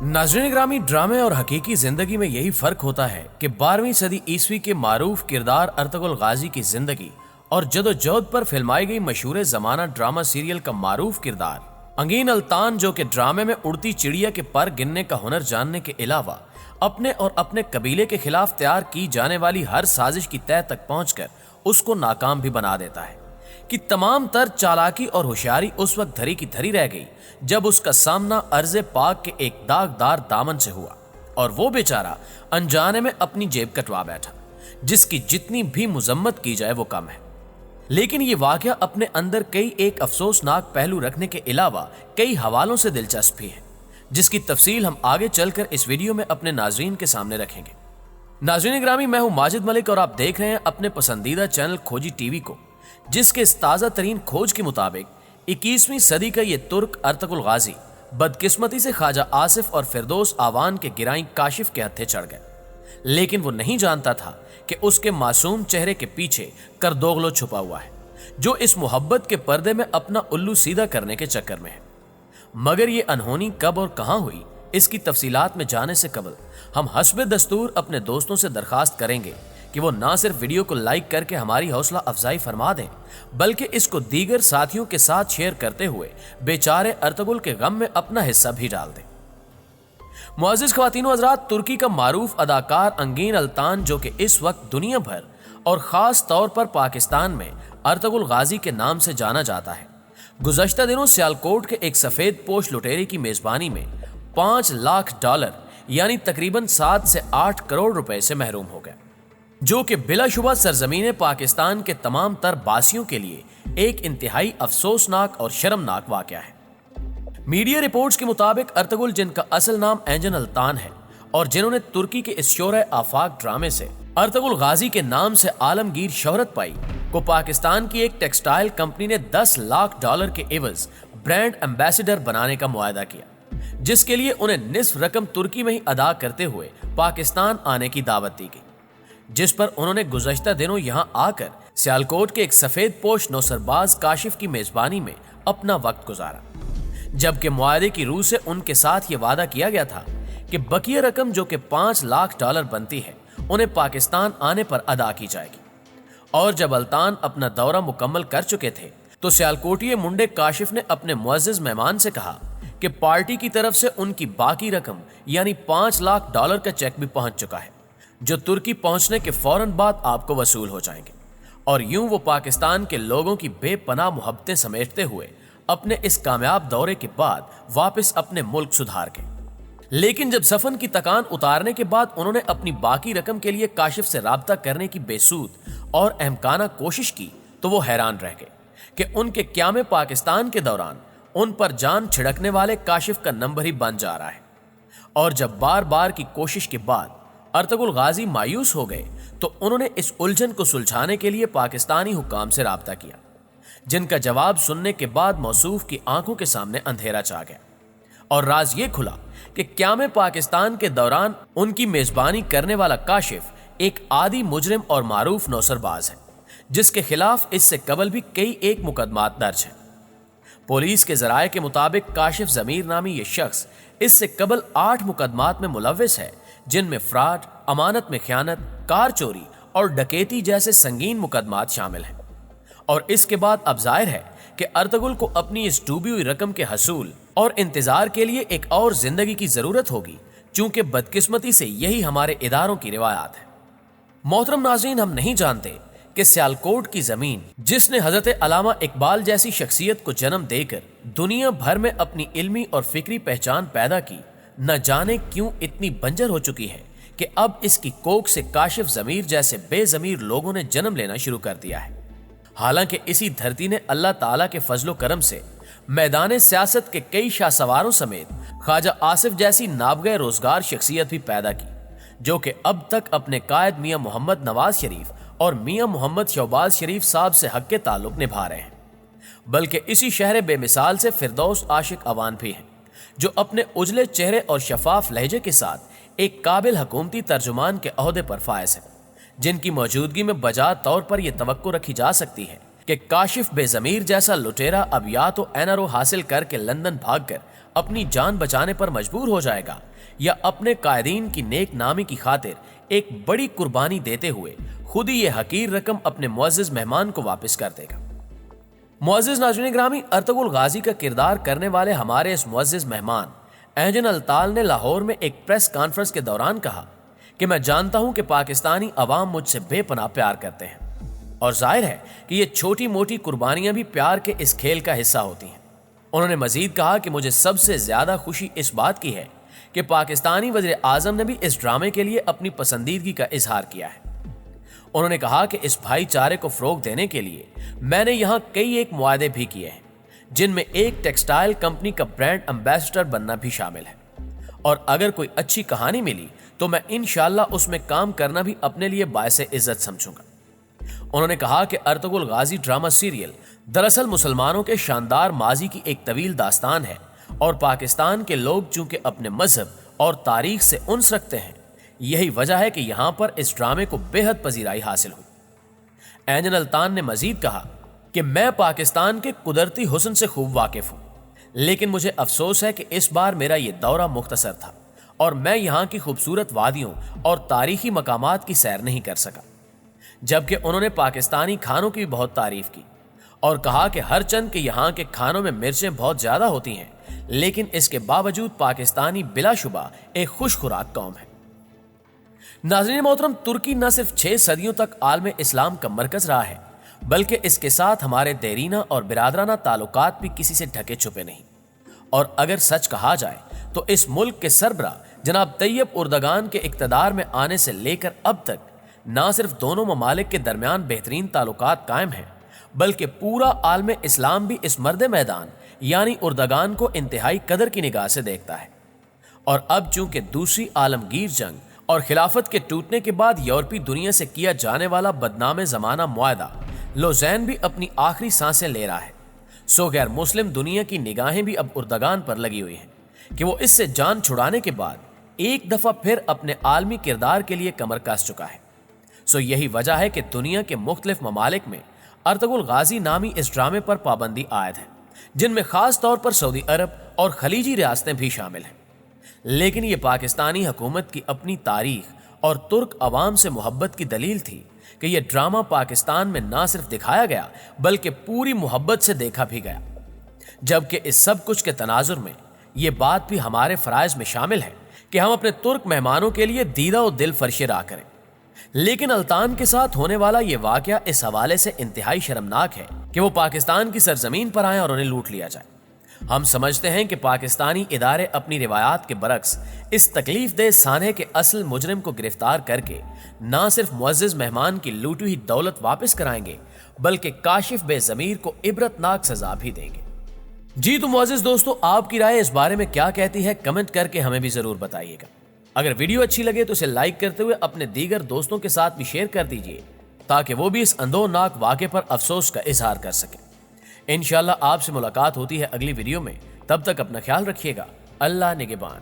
नाज़रीन ग्रामी, ड्रामे और हकीकी जिंदगी में यही फर्क होता है कि 12वीं सदी ईस्वी के मारूफ किरदार अर्तुगरुल गाजी की जिंदगी और जदोजहद पर फिल्माई गई मशहूर जमाना ड्रामा सीरियल का मारूफ किरदार अंगीन अल्तान, जो कि ड्रामे में उड़ती चिड़िया के पर गिनने का हुनर जानने के अलावा अपने और अपने कबीले के खिलाफ तैयार की जाने वाली हर साजिश की तह तक पहुंचकर उसको नाकाम भी बना देता है कि तमाम तर चालाकी और होशियारी उस वक्त धरी की धरी रह गई जब उसका सामना अर्ज़े पाक के एक दागदार दामन से हुआ और वो बेचारा अनजाने में अपनी जेब कटवा बैठा, जिसकी जितनी भी मुजम्मत की जाए वो कम है। लेकिन ये वाकया अपने अंदर कई एक अफसोसनाक पहलू रखने के अलावा कई हवालों से दिलचस्प भी है, जिसकी तफसील हम आगे चलकर इस वीडियो में अपने नाजरीन के सामने रखेंगे। नाजरीन ग्रामी, मैं हूं माजिद मलिक और आप देख रहे हैं अपने पसंदीदा चैनल खोजी टीवी को, जिसके इस ताज़ा तरीन खोज के मुताबिक 21वीं सदी का ये तुर्क अर्तुगरुल गाजी बदकिस्मती से ख्वाजा आसिफ और फिरदौस आवान के गिराई काशिफ के हत्थे चढ़ गए। लेकिन वो नहीं जानता था कि उसके मासूम चेहरे के पीछे करदोगलो छुपा हुआ है, जो इस मोहब्बत के पर्दे में अपना उल्लू सीधा करने के चक्कर में है। मगर ये अनहोनी कब और कहां हुई, इसकी तफसीलात में जाने से कबल हम हस्बे दस्तूर अपने दोस्तों से दरखास्त करेंगे कि वो ना सिर्फ वीडियो को लाइक करके हमारी हौसला अफजाई फरमा दें, बल्कि इसको दीगर साथियों के साथ शेयर करते हुए बेचारे अर्तुगरुल के गम में अपना हिस्सा भी डाल दें। मुअज़्ज़िज़ ख्वातीन व हज़रात, तुर्की का मारूफ अदाकार अंगीन अल्तान, जो कि इस वक्त दुनिया भर और ख़ास तौर पर पाकिस्तान में अर्तुगरुल गाजी के नाम से जाना जाता है, गुज़श्ता दिनों सियालकोट के एक सफ़ेद पोश लुटेरे की मेज़बानी में $5 लाख यानी तकरीबन 7 से 8 करोड़ रुपए से महरूम हो गया, जो कि बिलाशुबा सरजमीन पाकिस्तान के तमाम तर बासियों के लिए एक इंतहाई अफसोसनाक और शर्मनाक वाकया है। मीडिया रिपोर्ट्स के मुताबिक अर्तुगरुल, जिनका असल नाम एंजन अल्तान है और जिन्होंने तुर्की के इस शोरे आफाक ड्रामे से अर्तुगरुल गाजी के नाम से आलमगीर शोहरत पाई, को पाकिस्तान की एक टेक्सटाइल कंपनी ने $10 लाख के एवज ब्रांड एम्बेसडर बनाने का मुआहदा किया, जिसके लिए उन्हें निस्फ रकम तुर्की में ही अदा करते हुए पाकिस्तान आने की दावत दी गई, जिस पर उन्होंने गुज़श्ता दिनों यहां आकर सियालकोट के एक सफेद पोश नौसरबाज काशिफ की मेजबानी में अपना वक्त गुजारा। जबकि मुआहदे की रूह से उनके साथ ये वादा किया गया था कि बकिया रकम, जो कि $5 लाख बनती है, उन्हें पाकिस्तान आने पर अदा की जाएगी। और जब अल्तान अपना दौरा मुकम्मल कर चुके थे तो सियालकोटिये मुंडे काशिफ ने अपने मुअज़्ज़िज़ मेहमान से कहा कि पार्टी की तरफ से उनकी बाकी रकम यानी $5 लाख का चेक भी पहुंच चुका है, जो तुर्की पहुंचने के फौरन बाद आपको वसूल हो जाएंगे। और यूं वो पाकिस्तान के लोगों की बेपनाह मोहब्बतें समेटते हुए अपने इस कामयाब दौरे के बाद वापस अपने मुल्क सुधार गए। लेकिन जब सफन की तकान उतारने के बाद उन्होंने अपनी बाकी रकम के लिए काशिफ से राब्ता करने की बेसूद और अहमकाना कोशिश की, तो वो हैरान रह गए कि उनके क़याम पाकिस्तान के दौरान उन पर जान छिड़कने वाले काशिफ का नंबर ही बन जा रहा है। और जब बार बार की कोशिश के बाद अर्तुगरुल गाजी मायूस हो गए तो उन्होंने इस उलझन को सुलझाने के लिए पाकिस्तानी हुकाम से राब्ता किया, जिनका जवाब सुनने के बाद मौसूफ की आंखों के सामने अंधेरा छा गया और राज ये खुला कि क़याम पाकिस्तान के दौरान उनकी मेजबानी करने वाला काशिफ एक आदी मुजरिम और मारूफ नौसरबाज है, जिसके खिलाफ इससे कबल भी कई एक मुकदमात दर्ज है। पुलिस के जराये के मुताबिक काशिफ जमीर नामी ये शख्स इससे कबल 8 मुकदमात में मुलव्विस है, जिनमें फ्रॉड, अमानत में खयानत, कार चोरी और डकैती जैसे संगीन मुकदमात शामिल हैं। और इसके बाद अब जाहिर है कि अर्तुगरुल को अपनी इस डूबी हुई रकम के हसूल और इंतजार के लिए एक और जिंदगी की जरूरत होगी, चूंकि बदकिस्मती से यही हमारे इदारों की रिवायात है। मोहतरम नाज़रीन, हम नहीं जानते कि सियालकोट की जमीन, जिसने हजरत अल्लामा इकबाल जैसी शख्सियत को जन्म देकर दुनिया भर में अपनी इल्मी और फिक्री पहचान पैदा की, न जाने क्यों इतनी बंजर हो चुकी है कि अब इसकी कोख से काशिफ ज़मीर जैसे बेज़मीर लोगों ने जन्म लेना शुरू कर दिया है। हालांकि इसी धरती ने अल्लाह ताला के फजलो करम से मैदान सियासत के कई शाहसवारों समेत ख्वाजा आसिफ जैसी नाबगे रोजगार शख्सियत भी पैदा की, जो कि अब तक अपने कायद मियाँ मोहम्मद नवाज शरीफ और मियाँ मोहम्मद शहबाज शरीफ साहब से हक के ताल्लुक निभा रहे हैं। बल्कि इसी शहर बेमिसाल से फिरदौस आशिक अवान भी हैं, जो अपने उजले चेहरे और शफाफ लहजे के साथ एक काबिल हुकूमती तर्जुमान के ओहदे पर फायज है, जिनकी मौजूदगी में बजा तौर पर यह तवक्को रखी जा सकती है کہ کاشف بے ضمیر جیسا لٹیرا اب یا تو NRO حاصل کر کے لندن بھاگ کر اپنی جان بچانے پر مجبور ہو جائے گا یا اپنے قائدین کی نیک نامی کی خاطر ایک بڑی قربانی دیتے ہوئے خود ہی یہ حقیر رقم اپنے معزز مہمان کو واپس کر دے گا۔ معزز ناظرین گرامی، ارطغرل غازی کا کردار کرنے والے ہمارے اس معزز مہمان احجن الطال نے لاہور میں ایک پریس کانفرنس کے دوران کہا کہ میں جانتا ہوں کہ پاکستانی عوام مجھ سے بے پناہ پیار کرتے ہیں اور ظاہر ہے کہ یہ چھوٹی موٹی قربانیاں بھی پیار کے اس کھیل کا حصہ ہوتی ہیں۔ انہوں نے مزید کہا کہ مجھے سب سے زیادہ خوشی اس بات کی ہے کہ پاکستانی وزیر اعظم نے بھی اس ڈرامے کے لیے اپنی پسندیدگی کا اظہار کیا ہے۔ انہوں نے کہا کہ اس بھائی چارے کو فروغ دینے کے لیے میں نے یہاں کئی ایک معاہدے بھی کیے ہیں، جن میں ایک ٹیکسٹائل کمپنی کا برانڈ امبیسڈر بننا بھی شامل ہے، اور اگر کوئی اچھی کہانی ملی تو میں انشاءاللہ اس میں کام کرنا بھی اپنے لیے باعث عزت سمجھوں گا۔ انہوں نے کہا کہ ارطغرل غازی ڈرامہ سیریل دراصل مسلمانوں کے شاندار ماضی کی ایک طویل داستان ہے، اور پاکستان کے لوگ چونکہ اپنے مذہب اور تاریخ سے انس رکھتے ہیں، یہی وجہ ہے کہ یہاں پر اس ڈرامے کو بے حد پذیرائی حاصل ہوئی۔ احجن الطال نے مزید کہا کہ میں پاکستان کے قدرتی حسن سے خوب واقف ہوں، لیکن مجھے افسوس ہے کہ اس بار میرا یہ دورہ مختصر تھا اور میں یہاں کی خوبصورت وادیوں اور تاریخی مقامات کی سیر نہیں کر سکا۔ جبکہ انہوں نے پاکستانی کھانوں کی بہت تعریف کی اور کہا کہ ہر چند کہ یہاں کے کھانوں میں مرچیں بہت زیادہ ہوتی ہیں، لیکن اس کے باوجود پاکستانی بلا شبہ ایک خوش خوراک قوم ہے۔ ناظرین محترم، ترکی نہ صرف 6 صدیوں تک عالم اسلام کا مرکز رہا ہے، بلکہ اس کے ساتھ ہمارے دیرینہ اور برادرانہ تعلقات بھی کسی سے ڈھکے چھپے نہیں۔ اور اگر سچ کہا جائے تو اس ملک کے سربراہ جناب طیب اردگان کے اقتدار میں آنے سے لے کر اب تک نہ صرف دونوں ممالک کے درمیان بہترین تعلقات قائم ہیں، بلکہ پورا عالم اسلام بھی اس مرد میدان یعنی اردگان کو انتہائی قدر کی نگاہ سے دیکھتا ہے۔ اور اب چونکہ دوسری عالمگیر جنگ اور خلافت کے ٹوٹنے کے بعد یورپی دنیا سے کیا جانے والا بدنام زمانہ معاہدہ لوزین بھی اپنی آخری سانسیں لے رہا ہے، سو غیر مسلم دنیا کی نگاہیں بھی اب اردگان پر لگی ہوئی ہیں کہ وہ اس سے جان چھڑانے کے بعد ایک دفعہ پھر اپنے عالمی کردار کے لیے کمر کس چکا ہے۔ سو یہی وجہ ہے کہ دنیا کے مختلف ممالک میں ارطغرل غازی نامی اس ڈرامے پر پابندی عائد ہے، جن میں خاص طور پر سعودی عرب اور خلیجی ریاستیں بھی شامل ہیں۔ لیکن یہ پاکستانی حکومت کی اپنی تاریخ اور ترک عوام سے محبت کی دلیل تھی کہ یہ ڈرامہ پاکستان میں نہ صرف دکھایا گیا بلکہ پوری محبت سے دیکھا بھی گیا۔ جبکہ اس سب کچھ کے تناظر میں یہ بات بھی ہمارے فرائض میں شامل ہے کہ ہم اپنے ترک مہمانوں کے لیے دیدہ و دل فرش راہ کریں۔ لیکن الطان کے ساتھ ہونے والا یہ واقعہ اس حوالے سے انتہائی شرمناک ہے کہ وہ پاکستان کی سرزمین پر آئیں اور انہیں لوٹ لیا جائے۔ ہم سمجھتے ہیں کہ پاکستانی ادارے اپنی روایات کے برعکس اس تکلیف دہ سانحے کے اصل مجرم کو گرفتار کر کے نہ صرف معزز مہمان کی لوٹی ہوئی دولت واپس کرائیں گے بلکہ کاشف بے ضمیر کو عبرتناک سزا بھی دیں گے۔ جی تو معزز دوستو، آپ کی رائے اس بارے میں کیا کہتی ہے؟ کمنٹ کر کے ہمیں بھی ضرور بتائیے گا۔ اگر ویڈیو اچھی لگے تو اسے لائک کرتے ہوئے اپنے دیگر دوستوں کے ساتھ بھی شیئر کر دیجیے تاکہ وہ بھی اس اندوہناک واقعے پر افسوس کا اظہار کر سکیں۔ انشاءاللہ آپ سے ملاقات ہوتی ہے اگلی ویڈیو میں، تب تک اپنا خیال رکھیے گا۔ اللہ نگہبان۔